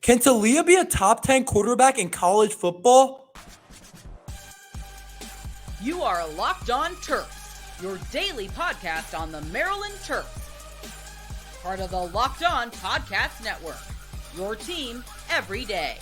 Can Taulia be a top 10 quarterback in college football? You are Locked On Terps, your daily podcast on the Maryland Terps. Part of the Locked On Podcast Network, your team every day.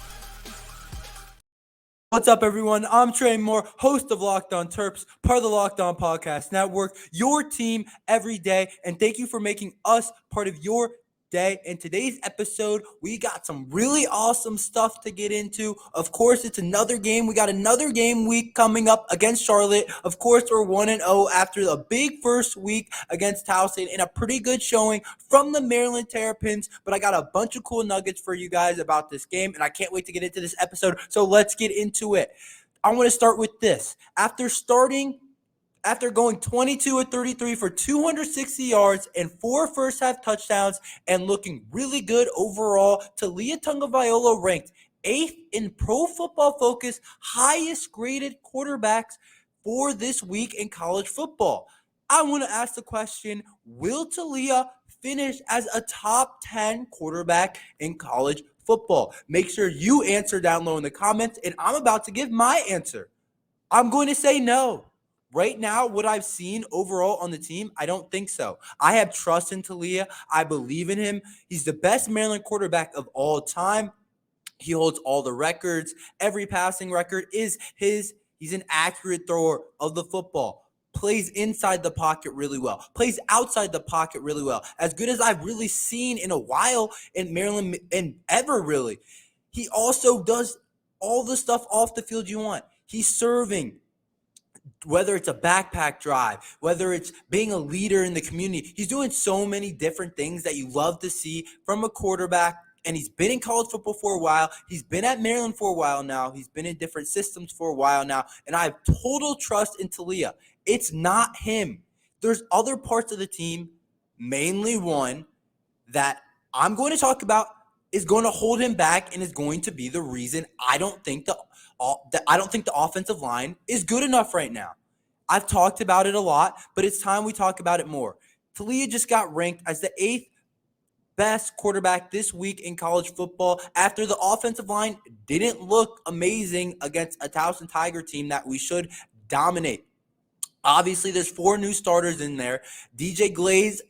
What's up, everyone? I'm Tre Moore, host of Locked On Terps, part of the Locked On Podcast Network, your team every day. And thank you for making us part of your day. In today's episode, we got some really awesome stuff to get into. Of course, it's another game. We got another game week coming up against Charlotte. Of course, we're 1-0 after a big first week against Towson and a pretty good showing from the Maryland Terrapins. But I got a bunch of cool nuggets for you guys about this game, and I can't wait to get into this episode. So let's get into it. I want to start with this. After going 22 of 33 for 260 yards and 4 first-half touchdowns and looking really good overall, Taulia Tagovailoa ranked 8th in Pro Football Focus highest-graded quarterbacks for this week in college football. I want to ask the question, will Taulia finish as a top 10 quarterback in college football? Make sure you answer down low in the comments, and I'm about to give my answer. I'm going to say no. Right now, what I've seen overall on the team, I don't think so. I have trust in Taulia. I believe in him. He's the best Maryland quarterback of all time. He holds all the records. Every passing record is his. He's an accurate thrower of the football. Plays inside the pocket really well. Plays outside the pocket really well. As good as I've really seen in a while in Maryland and ever really. He also does all the stuff off the field you want. He's serving. Whether it's a backpack drive, whether it's being a leader in the community, he's doing so many different things that you love to see from a quarterback. And he's been in college football for a while. He's been at Maryland for a while now. He's been in different systems for a while now. And I have total trust in Taulia. It's not him. There's other parts of the team, mainly one, that I'm going to talk about is going to hold him back and is going to be the reason I don't think the offensive line is good enough right now. I've talked about it a lot, but it's time we talk about it more. Taulia just got ranked as the 8th best quarterback this week in college football after the offensive line didn't look amazing against a Towson Tiger team that we should dominate. Obviously, there's 4 new starters in there. DJ Glaze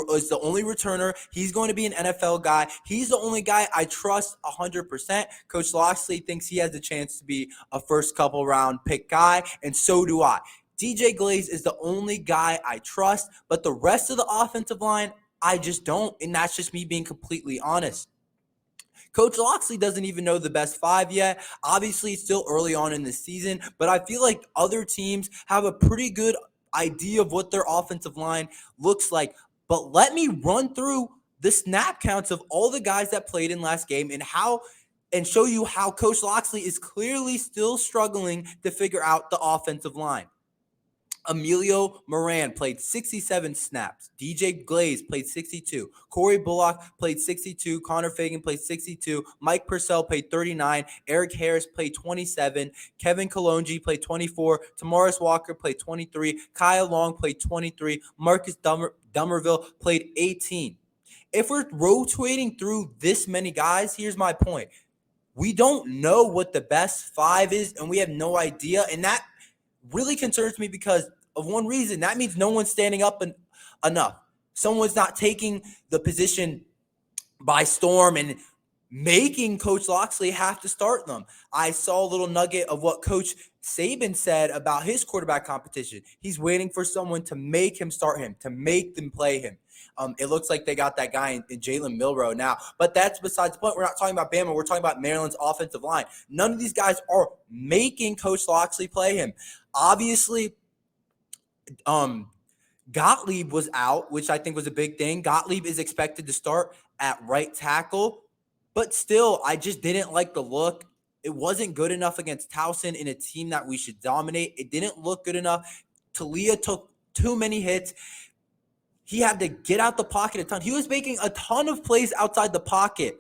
is the only returner. He's going to be an NFL guy. He's the only guy I trust 100%. Coach Locksley thinks he has a chance to be a first couple round pick guy, and so do I. DJ Glaze is the only guy I trust, but the rest of the offensive line, I just don't, and that's just me being completely honest. Coach Locksley doesn't even know the best 5 yet. Obviously, it's still early on in the season, but I feel like other teams have a pretty good idea of what their offensive line looks like. But let me run through the snap counts of all the guys that played in last game and show you how Coach Locksley is clearly still struggling to figure out the offensive line. Emilio Moran played 67 snaps. DJ Glaze played 62. Corey Bullock played 62. Connor Fagan played 62. Mike Purcell played 39. Eric Harris played 27. Kevin Kalonji played 24. Tamaris Walker played 23. Kyle Long played 23. Marcus Dummerville played 18. If we're rotating through this many guys, here's my point. We don't know what the best 5 is, and we have no idea. And that really concerns me because of one reason. That means no one's standing up enough. Someone's not taking the position by storm and making Coach Locksley have to start them. I saw a little nugget of what Coach Saban said about his quarterback competition. He's waiting for someone to make him start him, to make them play him. It looks like they got that guy in Jalen Milroe now. But that's besides the point. We're not talking about Bama. We're talking about Maryland's offensive line. None of these guys are making Coach Locksley play him. Obviously, Gottlieb was out, which I think was a big thing. Gottlieb is expected to start at right tackle. But still, I just didn't like the look. It wasn't good enough against Towson in a team that we should dominate. It didn't look good enough. Taulia took too many hits. He had to get out the pocket a ton. He was making a ton of plays outside the pocket.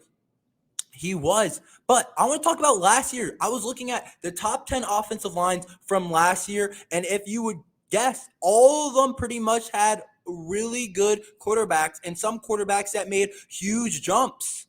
He was. But I want to talk about last year. I was looking at the top 10 offensive lines from last year, and if you would guess, all of them pretty much had really good quarterbacks and some quarterbacks that made huge jumps.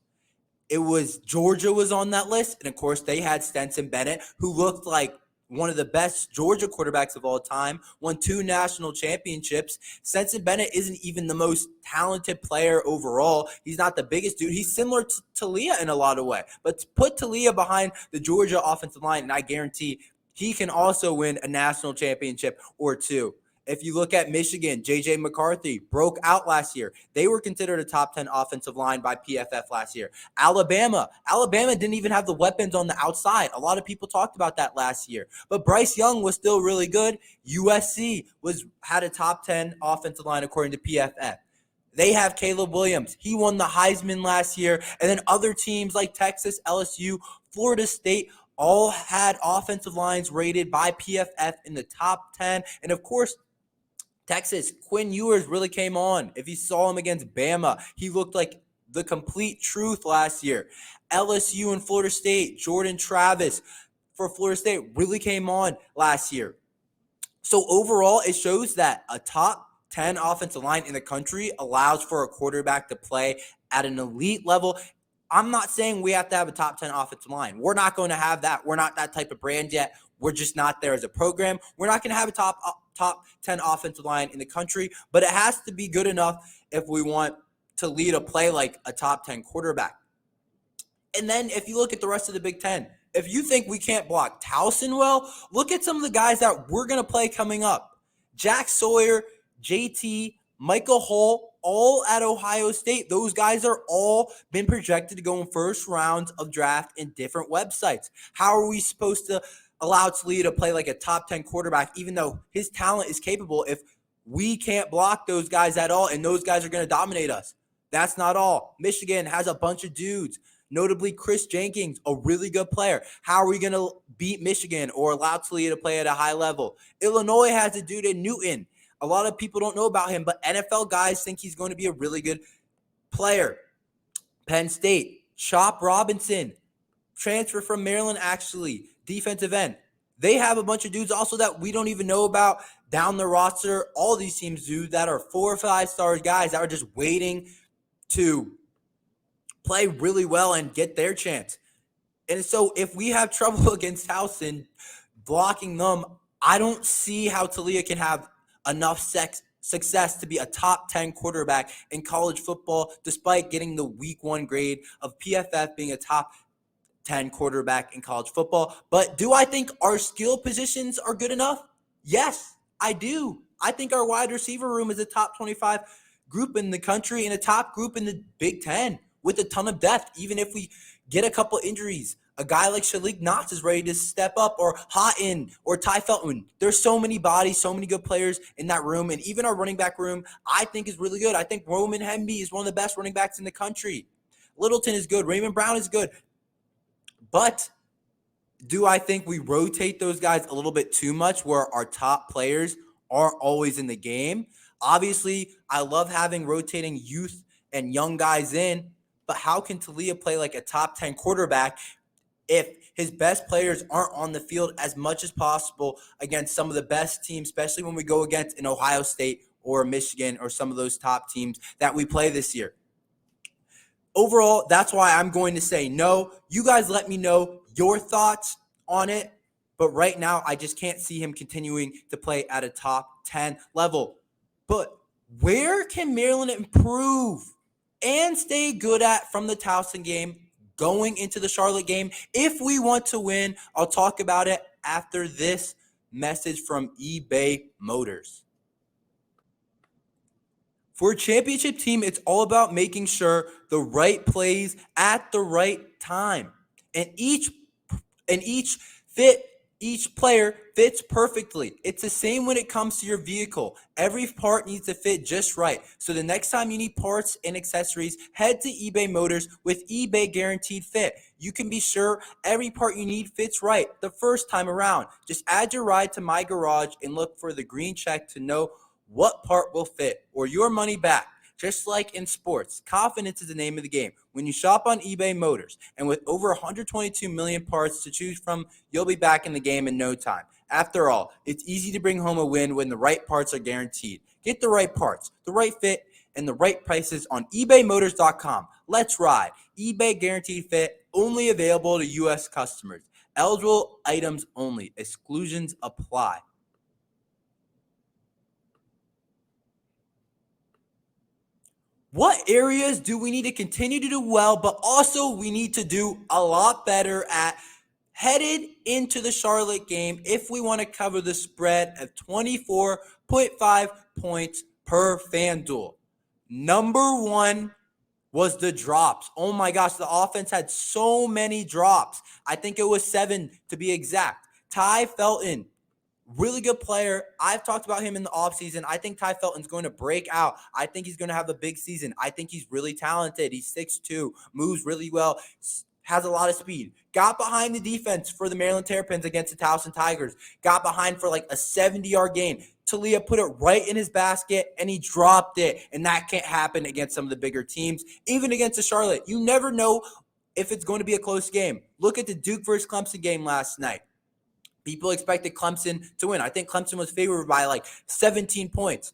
it was Georgia was on that list. And of course, they had Stetson Bennett, who looked like one of the best Georgia quarterbacks of all time, won 2 national championships. Stetson Bennett isn't even the most talented player overall. He's not the biggest dude. He's similar to Taulia in a lot of ways. But put Taulia behind the Georgia offensive line, and I guarantee he can also win a national championship or 2. If you look at Michigan, J.J. McCarthy broke out last year. They were considered a top 10 offensive line by PFF last year. Alabama didn't even have the weapons on the outside. A lot of people talked about that last year. But Bryce Young was still really good. USC had a top 10 offensive line according to PFF. They have Caleb Williams. He won the Heisman last year. And then other teams like Texas, LSU, Florida State all had offensive lines rated by PFF in the top 10. And of course, Texas, Quinn Ewers really came on. If you saw him against Bama, he looked like the complete truth last year. LSU and Florida State, Jordan Travis for Florida State really came on last year. So overall, it shows that a top 10 offensive line in the country allows for a quarterback to play at an elite level. I'm not saying we have to have a top 10 offensive line. We're not going to have that. We're not that type of brand yet. We're just not there as a program. We're not going to have a top 10 offensive line in the country, but it has to be good enough if we want to lead a play like a top 10 quarterback. And then if you look at the rest of the Big Ten, if you think we can't block Towson well, look at some of the guys that we're going to play coming up. Jack Sawyer, JT, Michael Hall, all at Ohio State. Those guys are all been projected to go in first rounds of draft in different websites. How are we supposed to allow Taulia to play like a top 10 quarterback, even though his talent is capable, if we can't block those guys at all and those guys are going to dominate us? That's not all. Michigan has a bunch of dudes, notably Chris Jenkins, a really good player. How are we going to beat Michigan or allow Taulia to play at a high level? Illinois has a dude in Newton. A lot of people don't know about him, but NFL guys think he's going to be a really good player. Penn State, Chop Robinson, transfer from Maryland actually, defensive end. They have a bunch of dudes also that we don't even know about down the roster. All these teams do that are 4 or 5 star guys that are just waiting to play really well and get their chance. And so if we have trouble against Towson blocking them, I don't see how Taulia can have enough success to be a top 10 quarterback in college football, despite getting the week 1 grade of PFF being a top 10 quarterback in college football. But do I think our skill positions are good enough? Yes, I do. I think our wide receiver room is a top 25 group in the country and a top group in the Big Ten with a ton of depth. Even if we get a couple injuries, a guy like Shalik Knox is ready to step up, or Houghton or Ty Felton. There's so many bodies, so many good players in that room. And even our running back room, I think, is really good. I think Roman Hemby is one of the best running backs in the country. Littleton is good. Raymond Brown is good. But do I think we rotate those guys a little bit too much where our top players aren't always in the game? Obviously, I love having rotating youth and young guys in, but how can Taulia play like a top 10 quarterback if his best players aren't on the field as much as possible against some of the best teams, especially when we go against an Ohio State or Michigan or some of those top teams that we play this year? Overall, that's why I'm going to say no. You guys let me know your thoughts on it. But right now, I just can't see him continuing to play at a top 10 level. But where can Maryland improve and stay good at from the Towson game going into the Charlotte game if we want to win? I'll talk about it after this message from eBay Motors. For a championship team, it's all about making sure the right plays at the right time. And each player fits perfectly. It's the same when it comes to your vehicle. Every part needs to fit just right. So the next time you need parts and accessories, head to eBay Motors with eBay Guaranteed Fit. You can be sure every part you need fits right the first time around. Just add your ride to My Garage and look for the green check to know what part will fit or your money back. Just like in sports, confidence is the name of the game. When you shop on eBay Motors, and with over 122 million parts to choose from, you'll be back in the game in no time. After all, it's easy to bring home a win when the right parts are guaranteed. Get the right parts, the right fit, and the right prices on ebaymotors.com. Let's ride. eBay Guaranteed Fit, only available to U.S. customers. Eligible items only. Exclusions apply. What areas do we need to continue to do well, but also we need to do a lot better at headed into the Charlotte game if we want to cover the spread of 24.5 points per FanDuel? Number one was the drops. Oh my gosh, the offense had so many drops. I think it was 7 to be exact. Ty Felton, really good player. I've talked about him in the offseason. I think Ty Felton's going to break out. I think he's going to have a big season. I think he's really talented. He's 6'2", moves really well, has a lot of speed. Got behind the defense for the Maryland Terrapins against the Towson Tigers. Got behind for like a 70-yard gain. Taulia put it right in his basket, and he dropped it. And that can't happen against some of the bigger teams. Even against the Charlotte, you never know if it's going to be a close game. Look at the Duke versus Clemson game last night. People expected Clemson to win. I think Clemson was favored by like 17 points.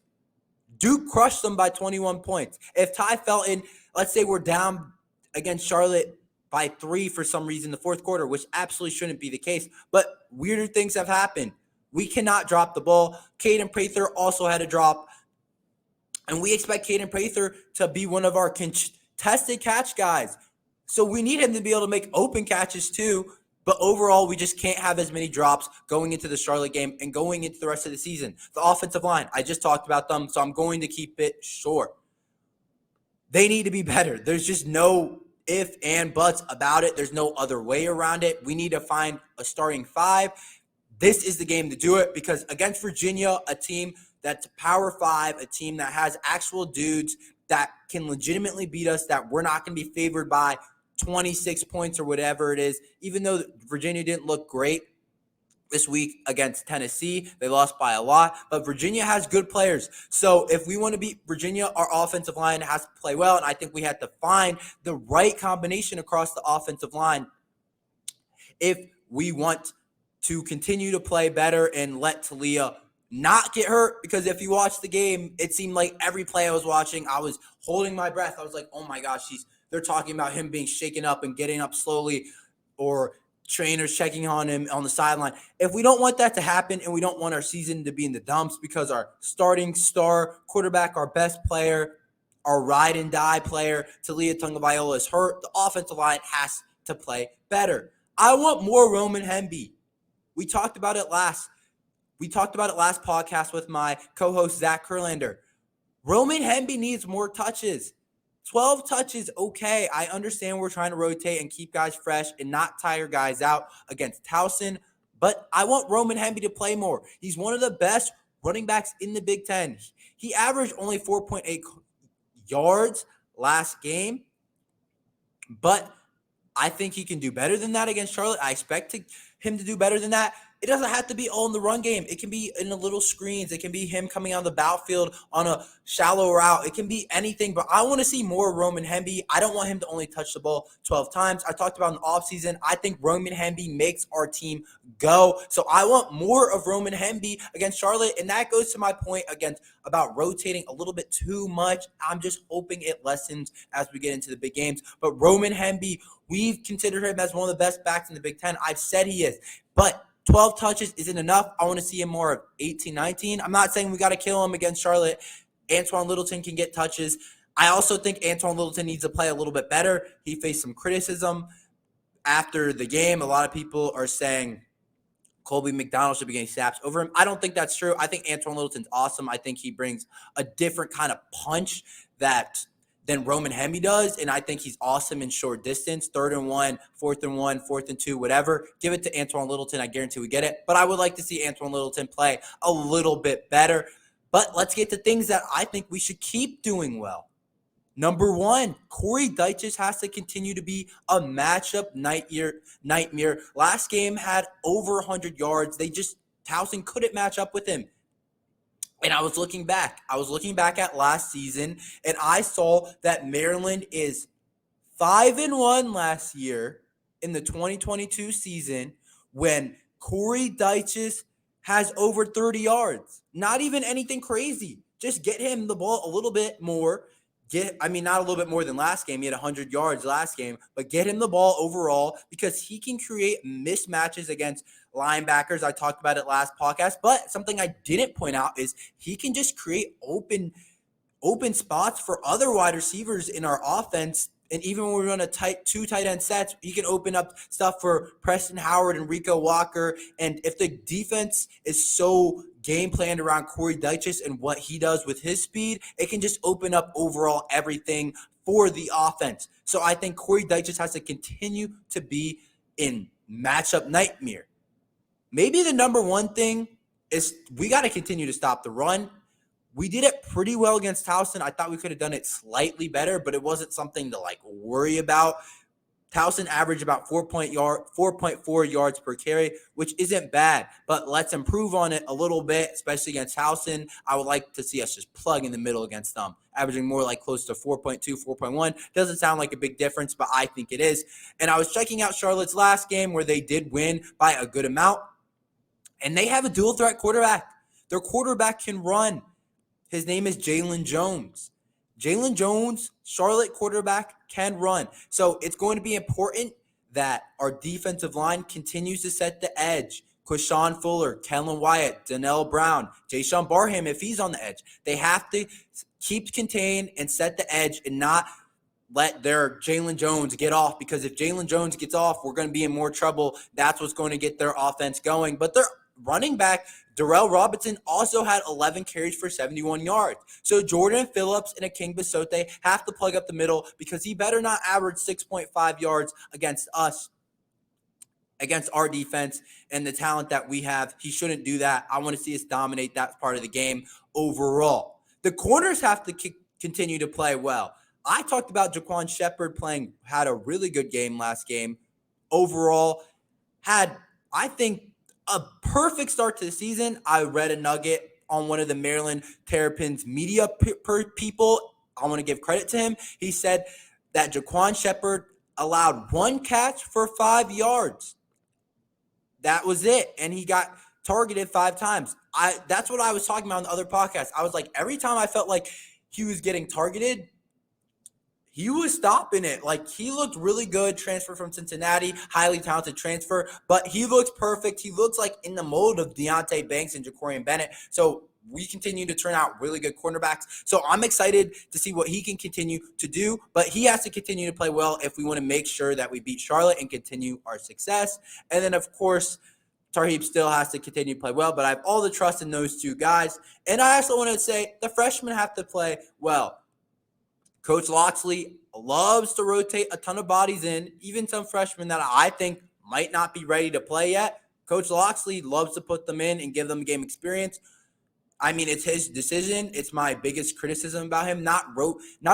Duke crushed them by 21 points. If Ty Felton, let's say we're down against Charlotte by 3 for some reason in the fourth quarter, which absolutely shouldn't be the case, but weirder things have happened. We cannot drop the ball. Caden Prather also had a drop, and we expect Caden Prather to be one of our contested catch guys. So we need him to be able to make open catches too. But overall, we just can't have as many drops going into the Charlotte game and going into the rest of the season. The offensive line, I just talked about them, so I'm going to keep it short. They need to be better. There's just no if and buts about it. There's no other way around it. We need to find a starting 5. This is the game to do it because against Virginia, a team that's Power 5, a team that has actual dudes that can legitimately beat us, that we're not going to be favored by 26 points or whatever it is, even though Virginia didn't look great this week against Tennessee. They lost by a lot, but Virginia has good players. So if we want to beat Virginia, our offensive line has to play well, and I think we have to find the right combination across the offensive line if we want to continue to play better and let Taulia not get hurt, because if you watch the game, it seemed like every play I was watching, I was holding my breath. I was like, oh my gosh, they're talking about him being shaken up and getting up slowly, or trainers checking on him on the sideline. If we don't want that to happen and we don't want our season to be in the dumps because our starting star quarterback, our best player, our ride and die player, Taulia Tagovailoa, is hurt, the offensive line has to play better. I want more Roman Hemby. We talked about it last podcast with my co-host Zach Kurlander. Roman Hemby needs more touches. 12 touches, okay. I understand we're trying to rotate and keep guys fresh and not tire guys out against Towson, but I want Roman Hemby to play more. He's one of the best running backs in the Big Ten. He averaged only 4.8 yards last game, but I think he can do better than that against Charlotte. I expect him to do better than that. It doesn't have to be all in the run game. It can be in the little screens. It can be him coming on the backfield on a shallow route. It can be anything, but I want to see more Roman Hemby. I don't want him to only touch the ball 12 times. I talked about in the offseason, I think Roman Hemby makes our team go. So I want more of Roman Hemby against Charlotte, and that goes to my point about rotating a little bit too much. I'm just hoping it lessens as we get into the big games. But Roman Hemby, we've considered him as one of the best backs in the Big Ten. I've said he is, but 12 touches isn't enough. I want to see him more of 18, 19. I'm not saying we got to kill him against Charlotte. Antoine Littleton can get touches. I also think Antoine Littleton needs to play a little bit better. He faced some criticism after the game. A lot of people are saying Colby McDonald should be getting snaps over him. I don't think that's true. I think Antoine Littleton's awesome. I think he brings a different kind of punch than Roman Hemby does, and I think he's awesome in short distance, 3rd and 1, 4th and 1, 4th and 2, whatever. Give it to Antoine Littleton. I guarantee we get it. But I would like to see Antoine Littleton play a little bit better. But let's get to things that I think we should keep doing well. Number 1, Corey Dyches has to continue to be a matchup nightmare. Last game had over 100 yards. Towson couldn't match up with him. And I was looking back at last season, and I saw that Maryland is 5-1 last year in the 2022 season when Corey Dyches has over 30 yards. Not even anything crazy. Just get him the ball a little bit more. not a little bit more than last game. He had 100 yards last game, but get him the ball overall because he can create mismatches against linebackers. I talked about it last podcast, but something I didn't point out is he can just create open spots for other wide receivers in our offense. And even when we run two tight end sets, he can open up stuff for Preston Howard and Rico Walker. And if the defense is so game planned around Corey Dyches and what he does with his speed, it can just open up overall everything for the offense. So I think Corey Dyches has to continue to be in matchup nightmare. Maybe the number one thing is we got to continue to stop the run. We did it pretty well against Towson. I thought we could have done it slightly better, but it wasn't something to worry about. Towson averaged about 4.4 yards per carry, which isn't bad, but let's improve on it a little bit, especially against Towson. I would like to see us just plug in the middle against them, averaging more close to 4.2, 4.1. Doesn't sound like a big difference, but I think it is. And I was checking out Charlotte's last game where they did win by a good amount, and they have a dual threat quarterback. Their quarterback can run. His name is Jalen Jones. Jalen Jones, Charlotte quarterback, can run. So it's going to be important that our defensive line continues to set the edge. Quashawn Fuller, Kellen Wyatt, Donnell Brown, Jayshawn Barham, if he's on the edge. They have to keep contained and set the edge and not let their Jalen Jones get off, because if Jalen Jones gets off, we're going to be in more trouble. That's what's going to get their offense going. But their running back, Darrell Robinson, also had 11 carries for 71 yards. So Jordan Phillips and Aking Basote have to plug up the middle because he better not average 6.5 yards against us, against our defense and the talent that we have. He shouldn't do that. I want to see us dominate that part of the game overall. The corners have to continue to play well. I talked about Jaquan Shepard had a really good game last game. Overall, had, I think, a perfect start to the season. I read a nugget on one of the Maryland Terrapins media people. I want to give credit to him. He said that Jaquan Shepard allowed one catch for 5 yards. That was it. And he got targeted 5 times. That's what I was talking about on the other podcast. I was like, every time I felt like he was getting targeted, he was stopping it. He looked really good, transfer from Cincinnati, highly talented transfer, but he looks perfect. He looks like in the mode of Deonte Banks and Jacorian Bennett. So we continue to turn out really good cornerbacks. So I'm excited to see what he can continue to do, but he has to continue to play well if we want to make sure that we beat Charlotte and continue our success. And then, of course, Tarheeb still has to continue to play well, but I have all the trust in those two guys. And I also want to say the freshmen have to play well. Coach Locksley loves to rotate a ton of bodies in, even some freshmen that I think might not be ready to play yet. Coach Locksley loves to put them in and give them game experience. I mean, it's his decision. It's my biggest criticism about him. Not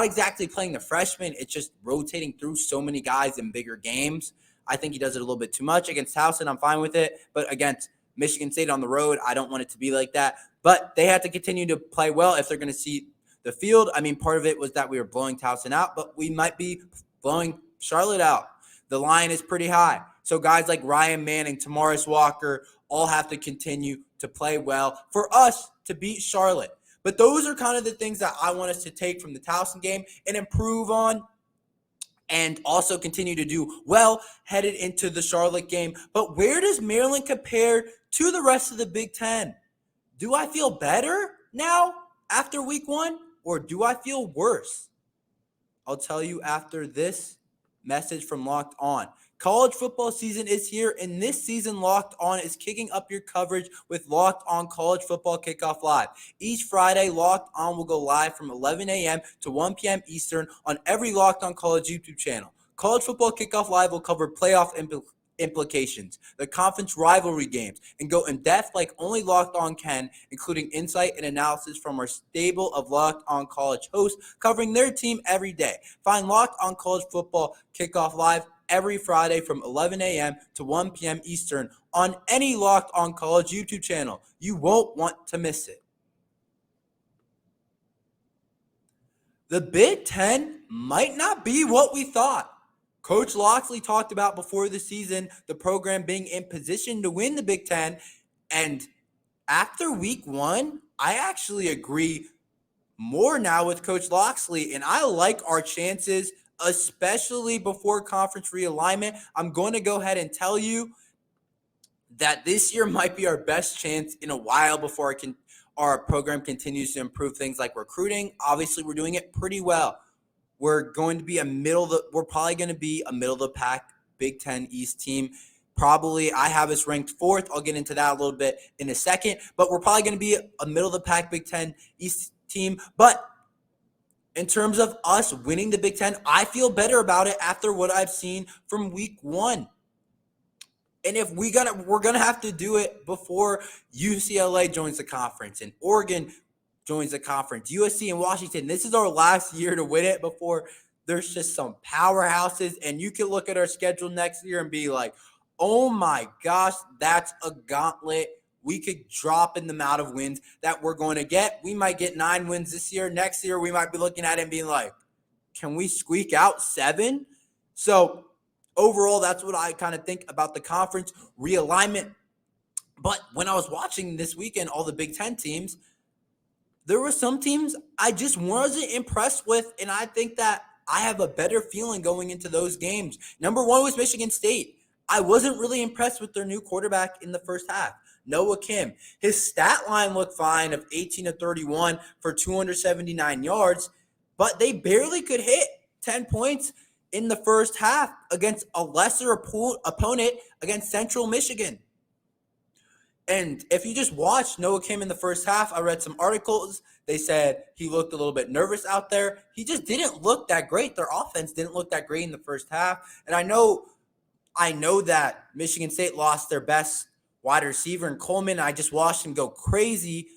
exactly playing the freshmen. It's just rotating through so many guys in bigger games. I think he does it a little bit too much. Against Towson, I'm fine with it. But against Michigan State on the road, I don't want it to be like that. But they have to continue to play well if they're going to see the field. I mean, part of it was that we were blowing Towson out, but we might be blowing Charlotte out. The line is pretty high. So guys like Ryan Manning, Tamaris Walker, all have to continue to play well for us to beat Charlotte. But those are kind of the things that I want us to take from the Towson game and improve on, and also continue to do well headed into the Charlotte game. But where does Maryland compare to the rest of the Big Ten? Do I feel better now after week 1? Or do I feel worse? I'll tell you after this message from Locked On. College football season is here, and this season Locked On is kicking up your coverage with Locked On College Football Kickoff Live. Each Friday, Locked On will go live from 11 a.m. to 1 p.m. Eastern on every Locked On College YouTube channel. College Football Kickoff Live will cover playoff implications, the conference rivalry games, and go in depth like only Locked On can, including insight and analysis from our stable of Locked On College hosts covering their team every day. Find Locked On College Football Kickoff Live every Friday from 11 a.m. to 1 p.m. Eastern on any Locked On College YouTube channel. You won't want to miss it. The Big Ten might not be what we thought. Coach Locksley talked about before the season the program being in position to win the Big Ten. And after week 1, I actually agree more now with Coach Loxley, and I like our chances, especially before conference realignment. I'm going to go ahead and tell you that this year might be our best chance in a while before our program continues to improve things like recruiting. Obviously, we're doing it pretty well. We're probably going to be a middle of the pack Big Ten East team. Probably, I have us ranked 4th. I'll get into that a little bit in a second. But we're probably going to be a middle of the pack Big Ten East team. But in terms of us winning the Big Ten, I feel better about it after what I've seen from week 1. And if we're gonna have to do it before UCLA joins the conference and Oregon joins the conference, USC and Washington. This is our last year to win it before there's just some powerhouses. And you can look at our schedule next year and be like, oh my gosh, that's a gauntlet. We could drop in the amount of wins that we're going to get. We might get 9 wins this year. Next year, we might be looking at it and being like, can we squeak out 7? So overall, that's what I kind of think about the conference realignment. But when I was watching this weekend, all the Big Ten teams, there were some teams I just wasn't impressed with, and I think that I have a better feeling going into those games. Number 1 was Michigan State. I wasn't really impressed with their new quarterback in the first half, Noah Kim. His stat line looked fine of 18 to 31 for 279 yards, but they barely could hit 10 points in the first half against a lesser opponent against Central Michigan. And if you just watch Noah Kim in the first half, I read some articles. They said he looked a little bit nervous out there. He just didn't look that great. Their offense didn't look that great in the first half. And I know that Michigan State lost their best wide receiver in Coleman. I just watched him go crazy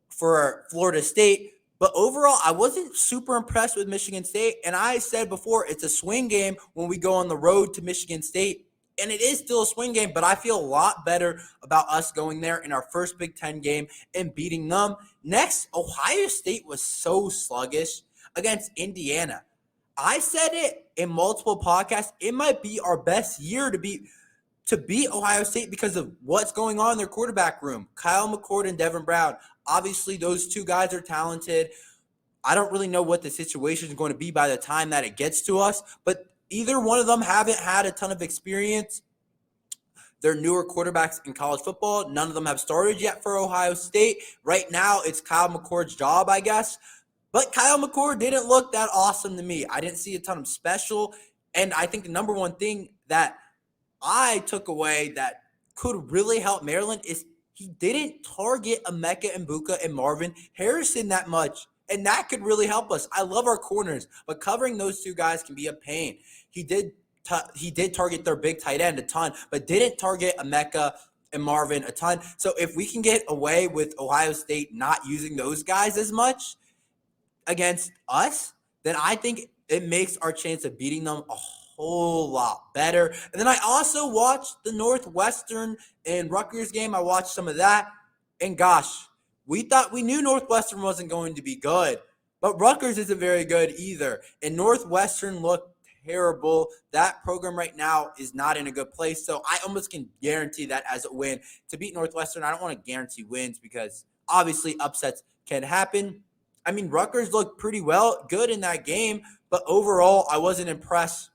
for Florida State. But overall, I wasn't super impressed with Michigan State. And I said before, it's a swing game when we go on the road to Michigan State. And it is still a swing game, but I feel a lot better about us going there in our first Big Ten game and beating them. Next, Ohio State was so sluggish against Indiana. I said it in multiple podcasts. It might be our best year to beat Ohio State because of what's going on in their quarterback room. Kyle McCord and Devin Brown. Obviously, those two guys are talented. I don't really know what the situation is going to be by the time that it gets to us, but either one of them haven't had a ton of experience. They're newer quarterbacks in college football. None of them have started yet for Ohio State. Right now, it's Kyle McCord's job, I guess. But Kyle McCord didn't look that awesome to me. I didn't see a ton of special. And I think the number one thing that I took away that could really help Maryland is he didn't target Emeka Egbuka and Marvin Harrison that much. And that could really help us. I love our corners, but covering those two guys can be a pain. He did target their big tight end a ton, but didn't target Emeka and Marvin a ton. So if we can get away with Ohio State not using those guys as much against us, then I think it makes our chance of beating them a whole lot better. And then I also watched the Northwestern and Rutgers game. I watched some of that, and gosh, we knew Northwestern wasn't going to be good, but Rutgers isn't very good either. And Northwestern looked terrible. That program right now is not in a good place. So I almost can guarantee that as a win. To beat Northwestern, I don't want to guarantee wins because obviously upsets can happen. I mean, Rutgers looked pretty good in that game, but overall, I wasn't impressed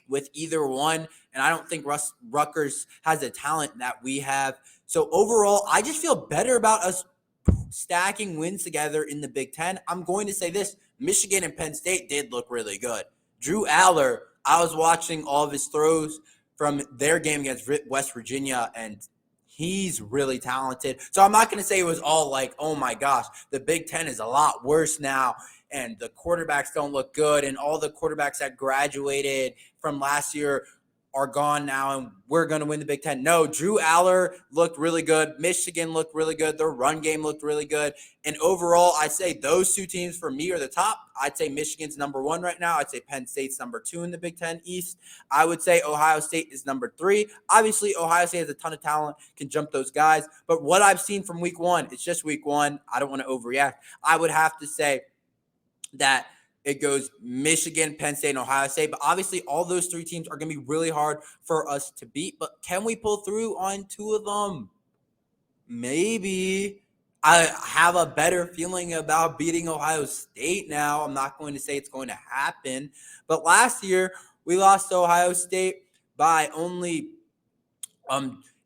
with either one. And I don't think Rutgers has the talent that we have. So overall, I just feel better about us stacking wins together in the Big Ten. I'm going to say this. Michigan and Penn State did look really good. Drew Aller, I was watching all of his throws from their game against West Virginia, and he's really talented. So I'm not going to say it was all like, oh my gosh, the Big Ten is a lot worse now, and the quarterbacks don't look good, and all the quarterbacks that graduated from last year are gone now, and we're going to win the Big Ten. No, Drew Aller looked really good. Michigan looked really good. Their run game looked really good. And overall, I'd say those two teams for me are the top. I'd say Michigan's number 1 right now. I'd say Penn State's number 2 in the Big Ten East. I would say Ohio State is number 3. Obviously, Ohio State has a ton of talent, can jump those guys. But what I've seen from week 1, it's just week 1. I don't want to overreact. I would have to say that it goes Michigan, Penn State, and Ohio State. But obviously, all those 3 teams are going to be really hard for us to beat. But can we pull through on 2 of them? Maybe. I have a better feeling about beating Ohio State now. I'm not going to say it's going to happen, but last year we lost to Ohio State by only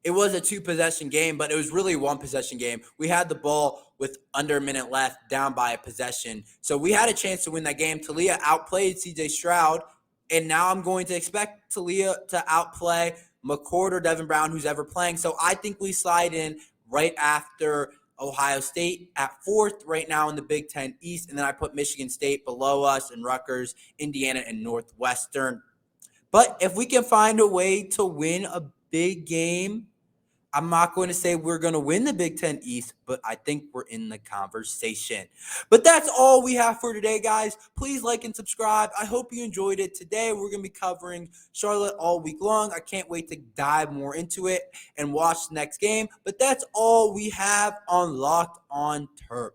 it was a 2-possession game, but it was really a 1-possession game. We had the ball with under a minute left, down by a possession. So we had a chance to win that game. Taulia outplayed CJ Stroud, and now I'm going to expect Taulia to outplay McCord or Devin Brown, who's ever playing. So I think we slide in right after Ohio State at 4th right now in the Big Ten East, and then I put Michigan State below us and Rutgers, Indiana, and Northwestern. But if we can find a way to win a big game, I'm not going to say we're going to win the Big Ten East, but I think we're in the conversation. But that's all we have for today, guys. Please like and subscribe. I hope you enjoyed it. Today, we're going to be covering Charlotte all week long. I can't wait to dive more into it and watch the next game. But that's all we have on Locked On Terps.